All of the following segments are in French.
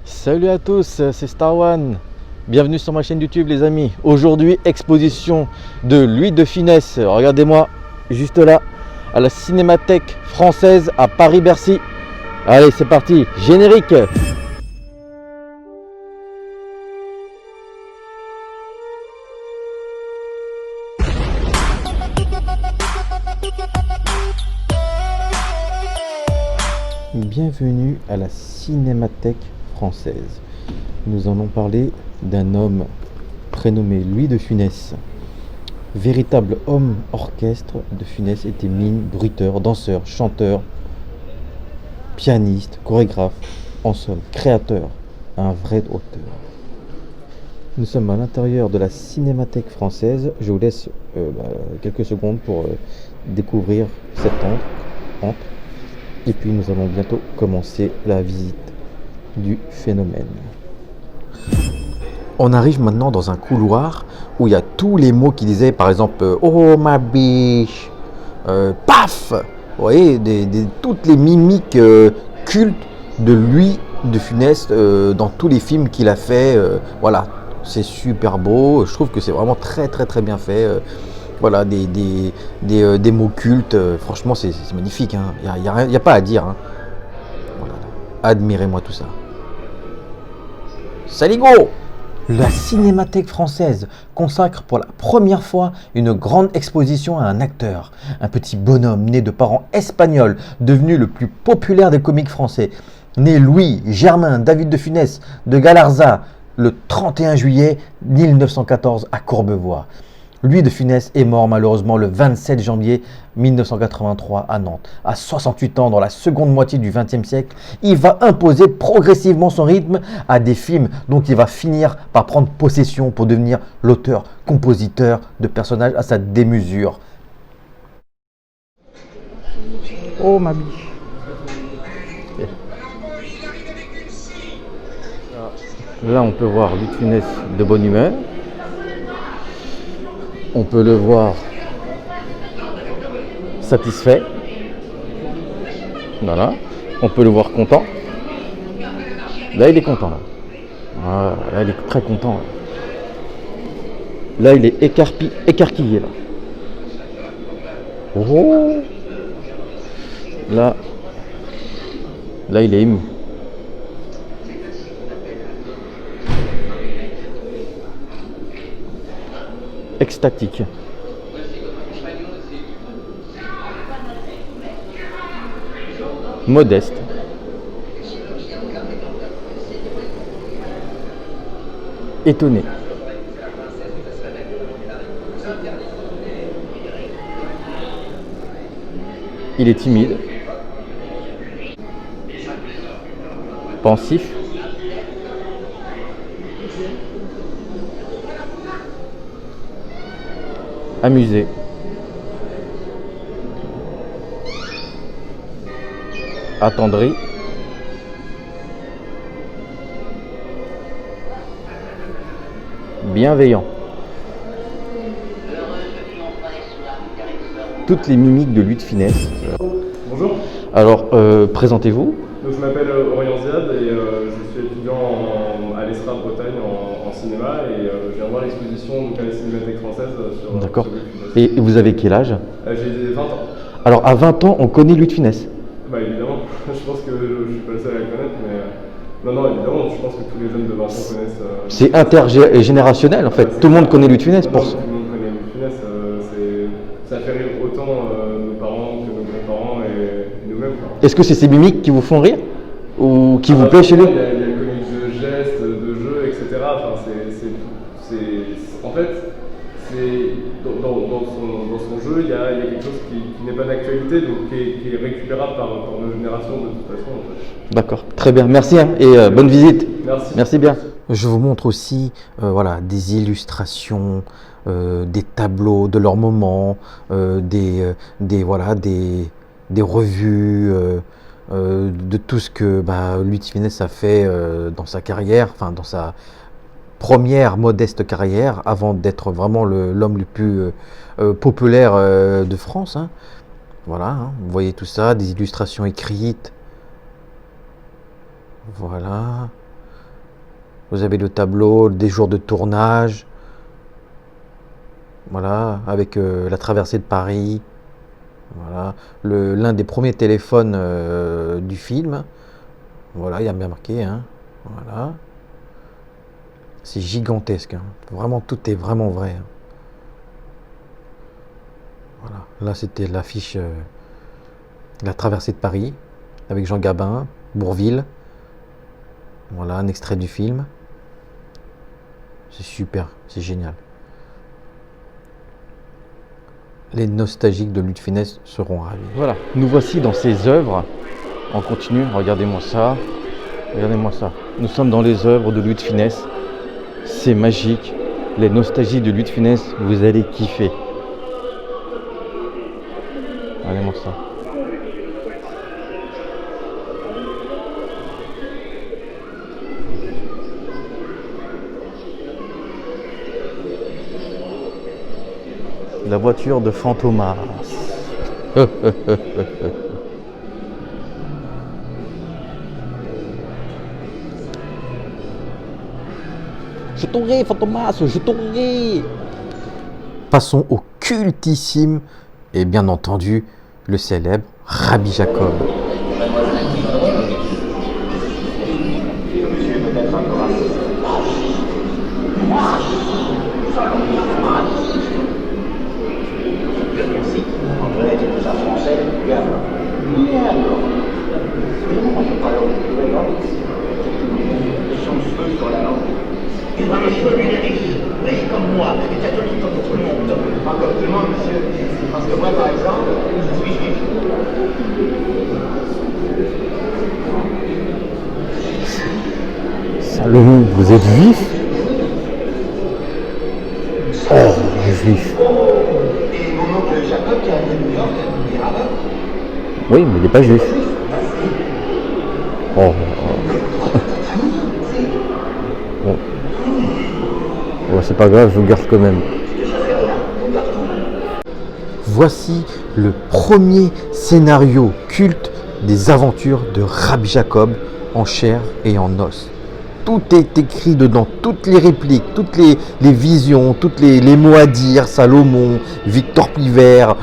Salut à tous, c'est Star One. Bienvenue sur ma chaîne YouTube les amis. Aujourd'hui, exposition de Louis de Funès. Regardez-moi, juste là, à la Cinémathèque française à Paris-Bercy. Allez, c'est parti, générique. Bienvenue à la Cinémathèque française. Nous allons parler d'un homme prénommé Louis de Funès. Véritable homme orchestre, de Funès était mime, bruiteur, danseur, chanteur, pianiste, chorégraphe, en somme, créateur, un vrai auteur. Nous sommes à l'intérieur de la Cinémathèque française. Je vous laisse quelques secondes pour découvrir cette entre. Et puis nous allons bientôt commencer la visite du phénomène. On arrive maintenant dans un couloir où il y a tous les mots qui disaient, par exemple, oh ma biche, paf. Vous voyez, toutes les mimiques cultes de Louis de Funès dans tous les films qu'il a fait. Voilà, c'est super beau. Je trouve que c'est vraiment très bien fait. Voilà, des mots cultes. Franchement, c'est magnifique. Il n'y a pas à dire. Hein. Voilà. Admirez-moi tout ça. Saligo! La Cinémathèque française consacre pour la première fois une grande exposition à un acteur, un petit bonhomme né de parents espagnols, devenu le plus populaire des comiques français. Né Louis Germain David de Funès de Galarza le 31 juillet 1914 à Courbevoie. Louis de Funès est mort malheureusement le 27 janvier 1983 à Nantes. À 68 ans, dans la seconde moitié du XXe siècle, il va imposer progressivement son rythme à des films dont il va finir par prendre possession pour devenir l'auteur-compositeur de personnages à sa démesure. Oh ma biche. Là on peut voir Louis de Funès de bonne humeur. On peut le voir satisfait. Voilà. On peut le voir content. Là, il est content. Là, là il est très content. Là, il est écarquillé. Là. Oh. Là, il est ému. Extatique. Modeste. Étonné. Il est timide. Pensif. Amusé. Attendri. Bienveillant. Toutes les mimiques de Louis de Funès. Bonjour. Alors, présentez-vous. Donc, je m'appelle Orion Ziad et je suis étudiant à l'ESRA Bretagne en cinéma et je viens voir l'exposition à la Cinémathèque française sur. D'accord. Et vous avez quel âge? J'ai 20 ans. Alors, à 20 ans, on connaît Louis de Funès. Bah évidemment, je pense que je suis pas le seul à la connaître, mais non, évidemment, je pense que tous les jeunes de 20 ans connaissent. C'est intergénérationnel en fait. Tout le monde connaît Louis de Funès pour. Tout le monde connaît Louis de Funès. Ça fait rire autant nos parents que nos grands-parents et nous-mêmes. Est-ce que c'est ces mimiques qui vous font rire ou qui vous plaît chez lui? Il y a le comique de gestes, de jeux, etc. Enfin, en fait, dans son jeu, il y a quelque chose qui n'est pas d'actualité, donc qui est récupérable par nos générations de toute façon. En fait. D'accord, très bien, merci et bonne visite. Merci bien. Je vous montre aussi voilà, des illustrations, des tableaux de leur moment, des revues, de tout ce que Louis de Funès a fait dans sa carrière, enfin dans sa première modeste carrière, avant d'être vraiment l'homme le plus populaire de France. Hein. Voilà, hein, vous voyez tout ça, des illustrations écrites. Voilà. Vous avez le tableau des jours de tournage. Voilà, avec la traversée de Paris. Voilà, l'un des premiers téléphones du film. Voilà, il y a bien marqué, hein. Voilà. C'est gigantesque, hein. Vraiment, tout est vraiment vrai, hein. Voilà, là c'était l'affiche, la traversée de Paris, avec Jean Gabin, Bourvil. Voilà, un extrait du film. C'est super, c'est génial. Les nostalgiques de Louis de Funès seront ravis. Voilà, nous voici dans ses œuvres. On continue, regardez-moi ça. Regardez-moi ça. Nous sommes dans les œuvres de Louis de Funès. C'est magique. Les nostalgiques de Louis de Funès, vous allez kiffer. Regardez-moi ça. La voiture de Fantomas. Je t'aurai, Fantomas, je t'aurai. Passons au cultissime et bien entendu le célèbre Rabbi Jacob. Monsieur lui est riche comme moi, et c'est tout le temps pour tout le monde. Pas comme tout le monde, monsieur. Parce que moi, par exemple, je suis juif. Salomon, vous êtes juif? Oh, juif. Et mon oncle Jacob, qui est à New York, est arabe. Oui, mais il n'est pas juif. Oh. Bon. Bon, c'est pas grave, je vous garde quand même. Voici le premier scénario culte des aventures de Rabbi Jacob en chair et en os. Tout est écrit dedans, toutes les répliques, toutes les visions, tous les mots à dire, Salomon, Victor Pivert.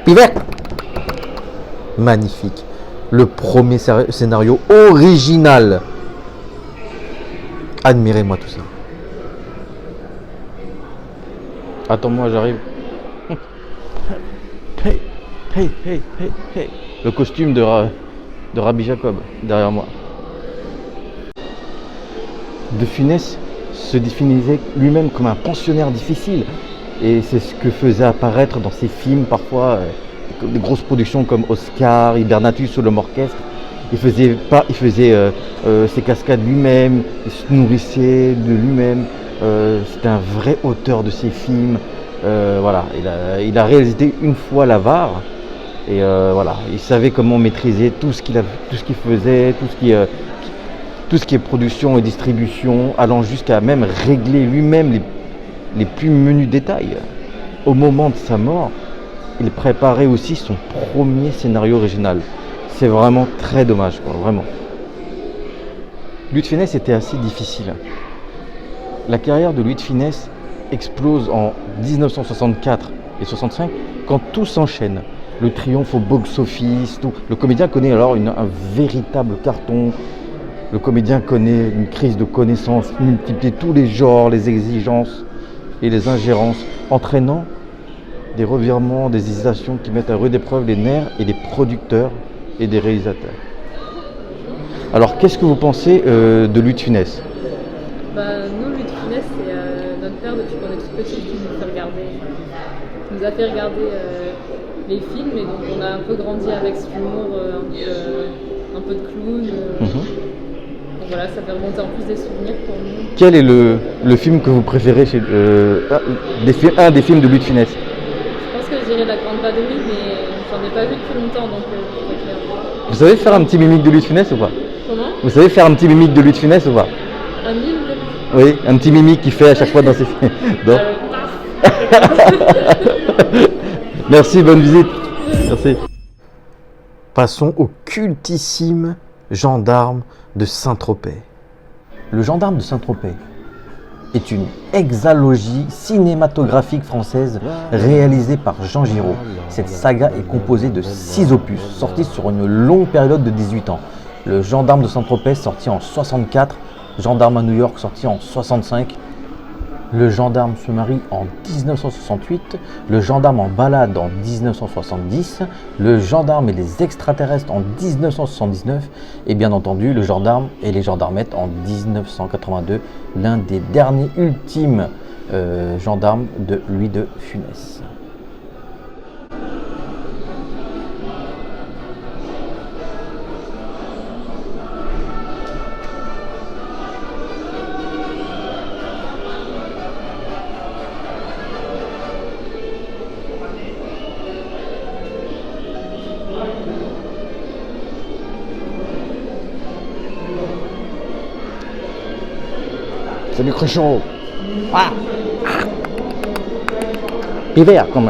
Pivert. Magnifique. Le premier scénario original. Admirez-moi tout ça. Attends-moi, j'arrive. Hey, hey, hey, hey, hey. Le costume de Rabbi Jacob, derrière moi. De Funès se définissait lui-même comme un pensionnaire difficile. Et c'est ce que faisait apparaître dans ses films, parfois, des grosses productions comme Oscar, Hibernatus ou l'Homme Orchestre. Il faisait ses cascades lui-même, il se nourrissait de lui-même. C'était un vrai auteur de ses films. Voilà, il a réalisé une fois l'Avare. Et voilà, il savait comment maîtriser tout ce qu'il faisait, tout ce qui est production et distribution, allant jusqu'à même régler lui-même les plus menus détails. Au moment de sa mort, il préparait aussi son premier scénario original. C'est vraiment très dommage, quoi, vraiment. Louis de Funès était assez difficile. La carrière de Louis de Funès explose en 1964 et 65 quand tout s'enchaîne. Le triomphe au box-office, tout. Le comédien connaît alors un véritable carton. Le comédien connaît une crise de connaissances, multiplier tous les genres, les exigences et les ingérences, entraînant des revirements, des hésitations qui mettent à rude épreuve les nerfs et les producteurs et des réalisateurs. Alors, qu'est-ce que vous pensez de Louis de Funès? Nous, Louis de Funès, c'est notre père depuis qu'on est toute petite qui nous fait regarder. Il nous a fait regarder les films et donc on a un peu grandi avec cet humour, un peu de clown. Donc voilà, ça fait remonter en plus des souvenirs pour nous. Quel est le film que vous préférez un des films de Louis de Funès? Je pense que je dirais La Grande Vadrouille, mais j'en ai pas vu depuis longtemps, donc je préfère. Vous savez faire un petit mimique de Louis de Funès ou pas? Comment? Vous savez faire un petit mimique de Louis de Funès ou pas? Un mime de... Oui, un petit mimique qu'il fait à chaque fois dans ses films. Donc... Merci, bonne visite. Merci. Passons au cultissime Gendarme de Saint-Tropez. Le Gendarme de Saint-Tropez est une hexalogie cinématographique française réalisée par Jean Giraud. Cette saga est composée de 6 opus, sortis sur une longue période de 18 ans. Le Gendarme de Saint-Tropez, sorti en 64, Gendarme à New York, sorti en 65, Le Gendarme se marie en 1968, Le Gendarme en balade en 1970, Le Gendarme et les extraterrestres en 1979 et bien entendu Le Gendarme et les gendarmettes en 1982, l'un des derniers ultimes gendarmes de Louis de Funès. Salut Cruchot. Ah. Hiver comme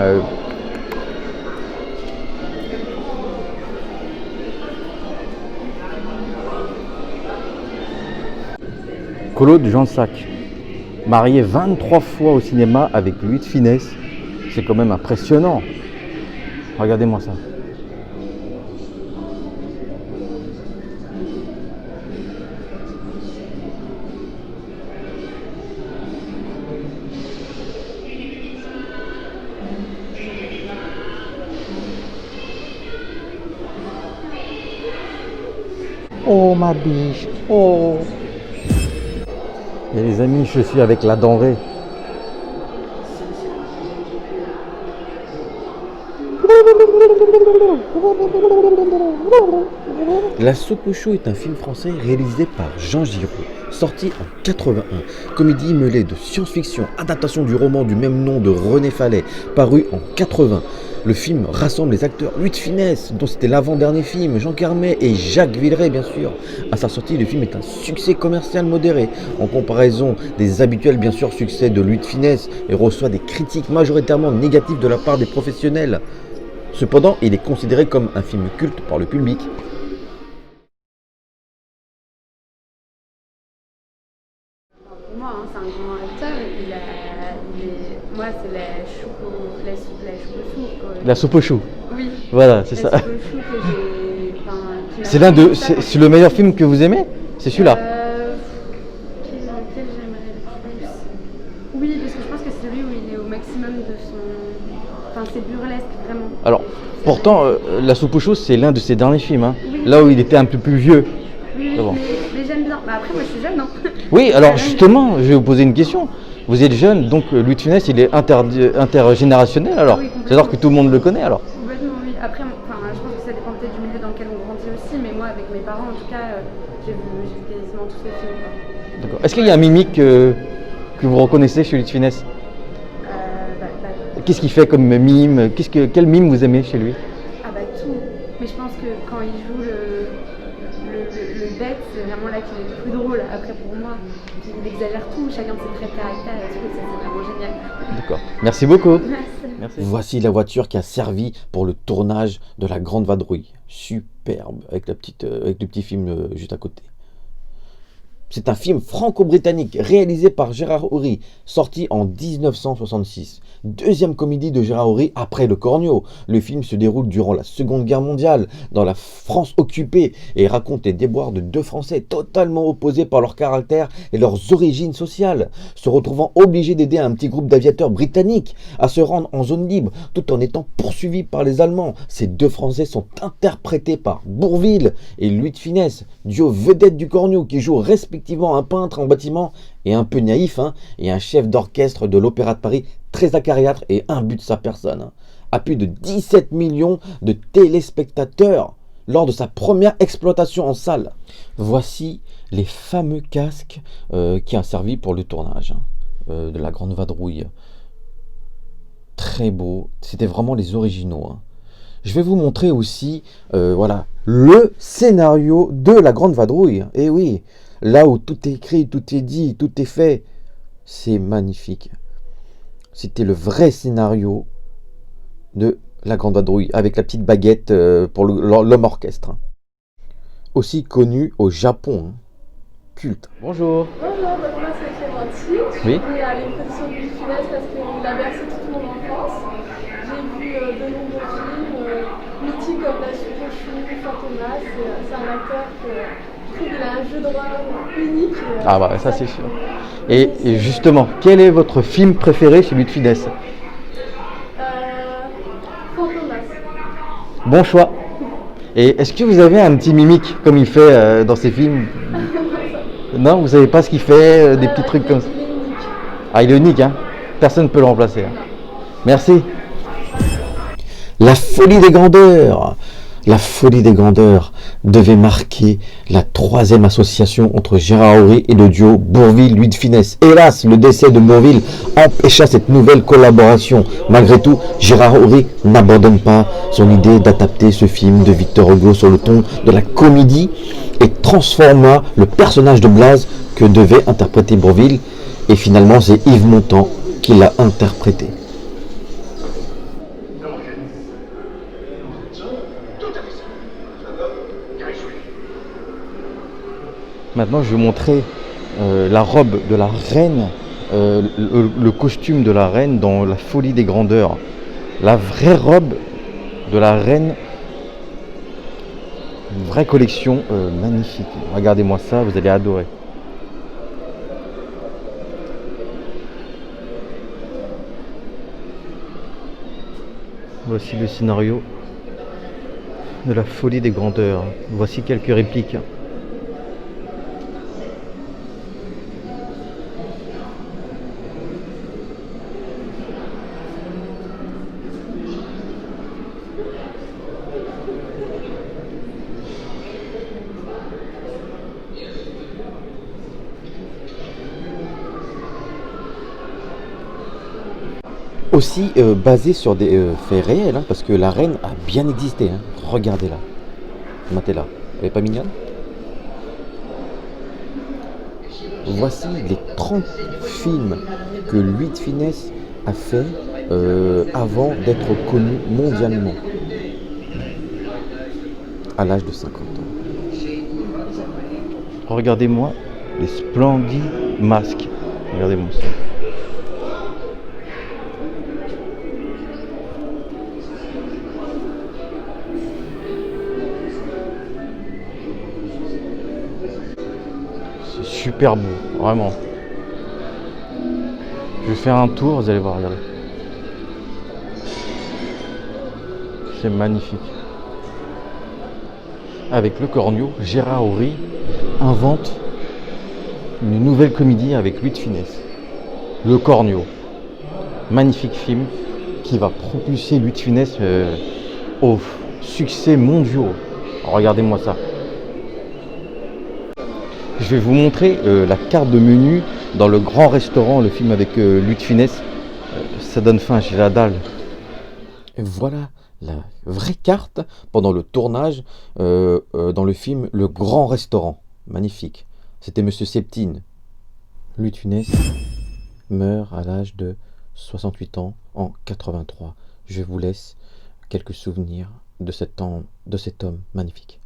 Claude Jansac, marié 23 fois au cinéma avec Louis de Funès. C'est quand même impressionnant. Regardez-moi ça. Oh ma biche, oh. Et les amis, je suis avec la denrée. La soupe au chou est un film français réalisé par Jean Giraud, sorti en 81. Comédie mêlée de science-fiction, adaptation du roman du même nom de René Fallet, paru en 80. Le film rassemble les acteurs Louis de Funès, dont c'était l'avant-dernier film, Jean Carmet et Jacques Villeray bien sûr. À sa sortie, le film est un succès commercial modéré, en comparaison des habituels bien sûr succès de Louis de Funès, et reçoit des critiques majoritairement négatives de la part des professionnels. Cependant, il est considéré comme un film culte par le public. Pour moi, c'est un grand acteur. Moi, c'est La soupe au chou. Oui. Voilà, c'est ça. La soupe au chou que j'ai. C'est le meilleur film que vous aimez? C'est celui-là. Lequel j'aimerais le plus? Oui, parce que je pense que c'est celui où il est au maximum de son. Enfin, c'est burlesque, vraiment. Alors, pourtant, La soupe au chou, c'est l'un de ses derniers films. Hein. Oui. Là où il était un peu plus vieux. Oui, Bon. mais j'aime bien. Bah, après, moi, je suis jeune, hein. Oui, alors justement, je vais vous poser une question. Vous êtes jeune, donc Louis de Funès, il est intergénérationnel alors. Oui, complètement. C'est-à-dire que tout le monde le connaît alors. Complètement, oui. Après, je pense que ça dépend peut-être du milieu dans lequel on grandit aussi, mais moi, avec mes parents, en tout cas, j'ai vu quasiment tous les films. Quoi. D'accord. Est-ce qu'il y a un mimique que vous reconnaissez chez Louis de Funès? Qu'est-ce qu'il fait comme mime? Quel mime vous aimez chez lui? Ah bah tout. Mais je pense que quand il joue le bête, c'est vraiment là qu'il est le plus drôle. Après, pour moi, il exagère tout, chacun de ses traits de caractère, et tout, c'est vraiment génial. D'accord. Merci beaucoup. Merci. Merci. Voici la voiture qui a servi pour le tournage de La Grande Vadrouille. Superbe, avec le petit film juste à côté. C'est un film franco-britannique réalisé par Gérard Houry, sorti en 1966. Deuxième comédie de Gérard Houry après Le Cornio. Le film se déroule durant la Seconde Guerre mondiale, dans la France occupée, et raconte les déboires de deux Français totalement opposés par leur caractère et leurs origines sociales, se retrouvant obligés d'aider un petit groupe d'aviateurs britanniques à se rendre en zone libre, tout en étant poursuivis par les Allemands. Ces deux Français sont interprétés par Bourvil et Louis de Funès, duo vedette du Cornio, qui joue respectivement un peintre en bâtiment et un peu naïf, et un chef d'orchestre de l'Opéra de Paris très acariâtre et imbu de sa personne, à plus de 17 millions de téléspectateurs lors de sa première exploitation en salle. Voici les fameux casques qui ont servi pour le tournage de La Grande Vadrouille. Très beau, c'était vraiment les originaux. Je vais vous montrer aussi voilà, le scénario de La Grande Vadrouille. Et oui, là où tout est écrit, tout est dit, tout est fait, c'est magnifique. C'était le vrai scénario de La Grande Vadrouille, avec la petite baguette pour l'homme orchestre. aussi connu au Japon, hein. Culte. Bonjour. Bonjour, donc moi c'est Clémentine. Je suis Oui. venue à l'exposition de Louis de Funès parce qu'il a bercé toute mon enfance. J'ai vu de nombreux films mythiques comme La Soupe aux choux, Fantomas. C'est un acteur que je trouve qu'il a un jeu de rôle unique. Ah bah ça c'est sûr. Et justement, quel est votre film préféré chez Louis de Funès? Fantomas. Bon choix. Et est-ce que vous avez un petit mimique comme il fait dans ses films? Non, vous savez pas ce qu'il fait, des petits trucs comme ça? Il est unique. Ah, il est unique, hein. Personne ne peut le remplacer, hein. Merci. La folie des grandeurs. La folie des grandeurs devait marquer la troisième association entre Gérard Houry et le duo Bourvil-Louis de Funès. Hélas, le décès de Bourvil empêcha cette nouvelle collaboration. Malgré tout, Gérard Houry n'abandonne pas son idée d'adapter ce film de Victor Hugo sur le ton de la comédie et transforma le personnage de Blaise que devait interpréter Bourvil. Et finalement, c'est Yves Montand qui l'a interprété. Maintenant, je vais vous montrer la robe de la reine, le costume de la reine dans La folie des grandeurs. La vraie robe de la reine, une vraie collection magnifique. Regardez-moi ça, vous allez adorer. Voici le scénario de La folie des grandeurs. Voici quelques répliques. Aussi basé sur des faits réels, hein, parce que la reine a bien existé. Hein. Regardez-la. Matez-la. Elle est pas mignonne? Voici les 30 films que Louis de Funès a fait avant d'être connu mondialement. À l'âge de 50 ans. Regardez-moi les splendides masques. Regardez-moi ça. C'est super beau, vraiment. Je vais faire un tour, vous allez voir, regardez. C'est magnifique. Avec Le Cornio, Gérard Houry invente une nouvelle comédie avec Louis de Funès. Le Cornio. Magnifique film qui va propulser Louis de Funès aux succès mondiaux. Regardez-moi ça. Je vais vous montrer la carte de menu dans Le Grand Restaurant, le film avec Louis de Funès. Ça donne faim, j'ai la dalle. Et voilà la vraie carte pendant le tournage dans le film Le Grand Restaurant. Magnifique. C'était Monsieur Septine. Louis de Funès meurt à l'âge de 68 ans en 83. Je vous laisse quelques souvenirs de cet homme magnifique.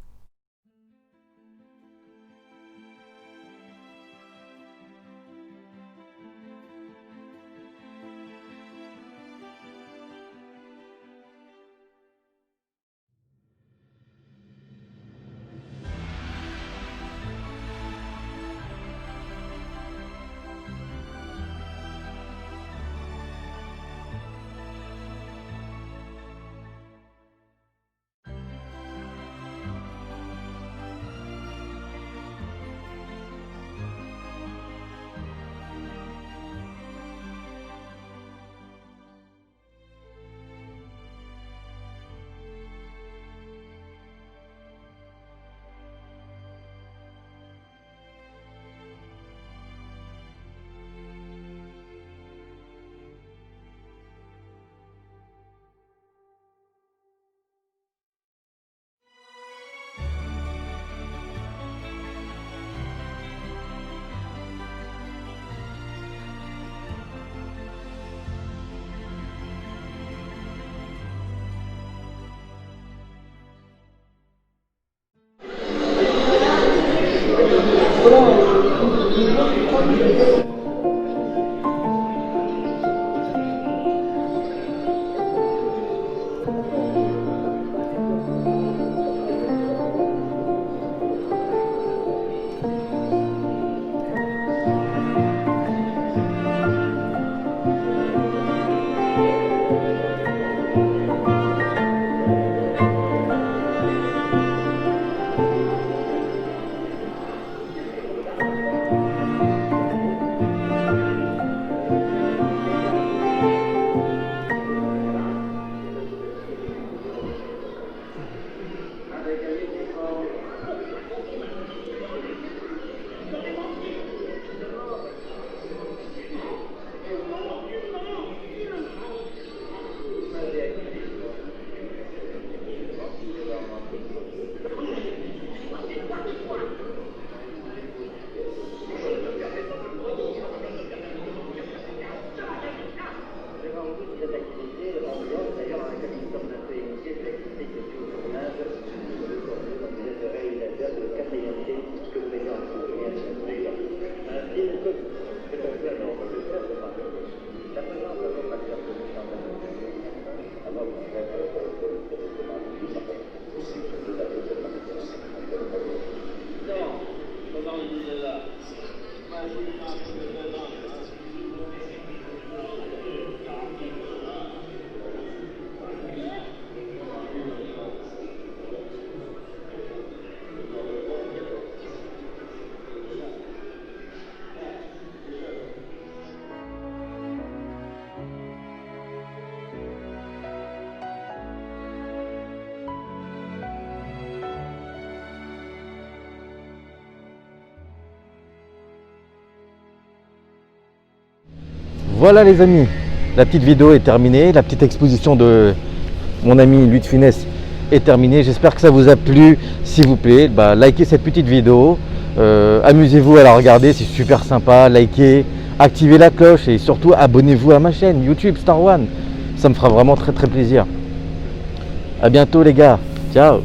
Voilà les amis, la petite vidéo est terminée, la petite exposition de mon ami Louis de Funès est terminée. J'espère que ça vous a plu. S'il vous plaît, likez cette petite vidéo, amusez-vous à la regarder, c'est super sympa. Likez, activez la cloche et surtout abonnez-vous à ma chaîne YouTube Star One. Ça me fera vraiment très plaisir. À bientôt les gars, ciao.